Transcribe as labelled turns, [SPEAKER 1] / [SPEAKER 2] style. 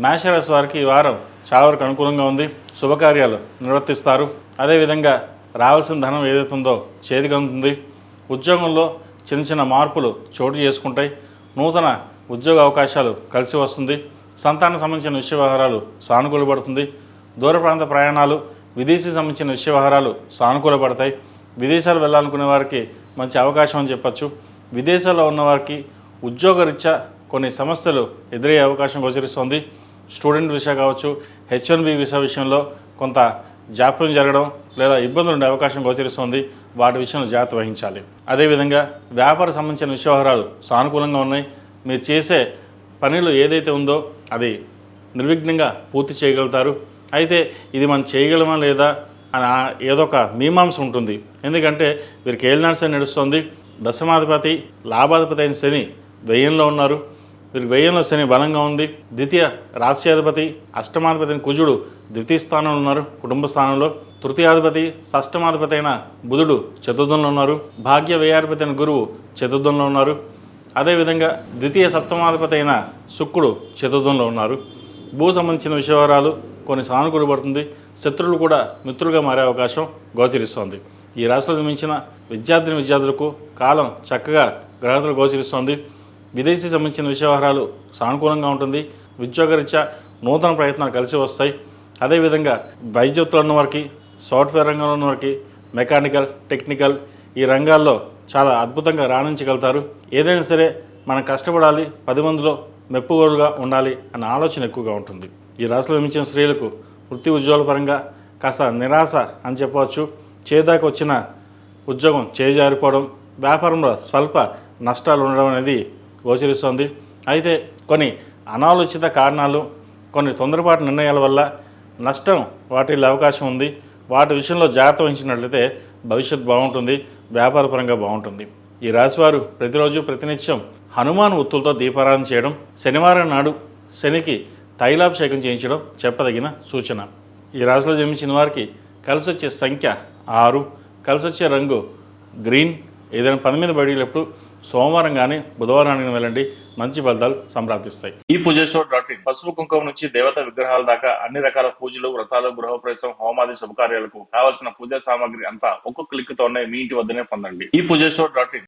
[SPEAKER 1] మేషరాశి వారికి ఈ వారం చాలా వరకు అనుకూలంగా ఉంది. శుభకార్యాలు నిర్వర్తిస్తారు. అదేవిధంగా రావాల్సిన ధనం ఏదైతే ఉందో చేతికి అందుతుంది. ఉద్యోగంలో చిన్న చిన్న మార్పులు చోటు చేసుకుంటాయి. నూతన ఉద్యోగ అవకాశాలు కలిసి వస్తుంది. సంతానం సంబంధించిన విషయ వ్యవహారాలు సానుకూలపడుతుంది. దూర ప్రాంత ప్రయాణాలు, విదేశీ సంబంధించిన విషయ వ్యవహారాలు సానుకూలపడతాయి. విదేశాలు వెళ్ళాలనుకునే వారికి మంచి అవకాశం అని చెప్పచ్చు. విదేశాల్లో ఉన్నవారికి ఉద్యోగరీత్యా కొన్ని సమస్యలు ఎదురయ్యే అవకాశం గోచరిస్తుంది. స్టూడెంట్ వీసా కావచ్చు, H1B వీసా విషయంలో కొంత జాప్యం జరగడం లేదా ఇబ్బందులు ఉండే అవకాశం గోచరిస్తుంది. వాటి విషయంలో జాగ్రత్త వహించాలి. అదేవిధంగా వ్యాపార సంబంధించిన విషయ వ్యవహారాలు సానుకూలంగా ఉన్నాయి. మీరు చేసే పనిలో ఏదైతే ఉందో అది నిర్విఘ్నంగా పూర్తి చేయగలుగుతారు. అయితే ఇది మనం చేయగలమా లేదా అని ఏదో ఒక మీమాంస ఉంటుంది. ఎందుకంటే వీరికి ఏలినాడు శని నడుస్తుంది. దశమాధిపతి లాభాధిపతి అయిన శని వ్యయంలో ఉన్నారు. వీరికి వ్యయంలో శని బలంగా ఉంది. ద్వితీయ రాశ్యాధిపతి అష్టమాధిపతి అయిన కుజుడు ద్వితీయ స్థానంలో ఉన్నారు, కుటుంబ స్థానంలో. తృతీయాధిపతి షష్టమాధిపతి అయిన బుధుడు చతుర్థంలో ఉన్నారు. భాగ్య వ్యయాధిపతి అయిన గురువు చతుర్థంలో ఉన్నారు. అదేవిధంగా ద్వితీయ సప్తమాధిపతి అయిన శుక్రుడు చతుర్థంలో ఉన్నారు. భూ సంబంధించిన విషయవరాలు కొన్ని సానుకూలపడుతుంది. శత్రువులు కూడా మిత్రులుగా మారే అవకాశం గోచరిస్తోంది. ఈ రాశిలో జన్మించిన విద్యార్థులకు కాలం చక్కగా గ్రహతులు గోచరిస్తోంది. విదేశీ సంబంధించిన విషయవహారాలు సానుకూలంగా ఉంటుంది. ఉద్యోగరీత్యా నూతన ప్రయత్నాలు కలిసి వస్తాయి. అదేవిధంగా వైద్యులు ఉన్నవారికి, సాఫ్ట్వేర్ రంగంలో ఉన్నవారికి, మెకానికల్, టెక్నికల్ ఈ రంగాల్లో చాలా అద్భుతంగా రాణించగలుగుతారు. ఏదైనా సరే మనం కష్టపడాలి, 10 మందిలో మెప్పుగోలుగా ఉండాలి అన్న ఆలోచన ఎక్కువగా ఉంటుంది. ఈ రాశిలో జన్మించిన స్త్రీలకు వృత్తి ఉద్యోగాల పరంగా కాస్త నిరాశ అని చెప్పవచ్చు. చేదాకా వచ్చిన ఉద్యోగం చేజారిపోవడం, వ్యాపారంలో స్వల్ప నష్టాలు ఉండడం అనేది గోచరిస్తోంది. అయితే కొన్ని అనాలోచిత కారణాలు, కొన్ని తొందరపాటు నిర్ణయాల వల్ల నష్టం వాటిల్లే అవకాశం ఉంది. వాటి విషయంలో జాగ్రత్త వహించినట్లయితే భవిష్యత్తు బాగుంటుంది, వ్యాపారపరంగా బాగుంటుంది. ఈ రాశివారు ప్రతిరోజు ప్రతినిత్యం హనుమాన్ ఒత్తులతో దీపారాధన చేయడం, శనివారం నాడు శనికి తైలాభిషేకం చేయించడం చెప్పదగిన సూచన. ఈ రాశిలో జన్మించిన వారికి కలిసి వచ్చే సంఖ్య 6, కలిసి వచ్చే రంగు గ్రీన్. ఏదైనా పని మీద బయటప్పుడు సోమవారం కానీ బుధవారం వెళ్ళండి, మంచి ఫలితాలు సంప్రాప్తిస్తాయి. ఈ పూజస్టోర్.in పసుపు కుంకుమ నుంచి దేవతా విగ్రహాల దాకా అన్ని రకాల పూజలు, వ్రతాలు, గృహప్రవేశం, హోమాది శుభకార్యాలకు కావాల్సిన పూజా సామాగ్రి అంతా ఒక్కొక్క క్లిక్ తోనే మీ ఇంటి వద్దనే పొందండి. ఈ పూజస్టోర్.in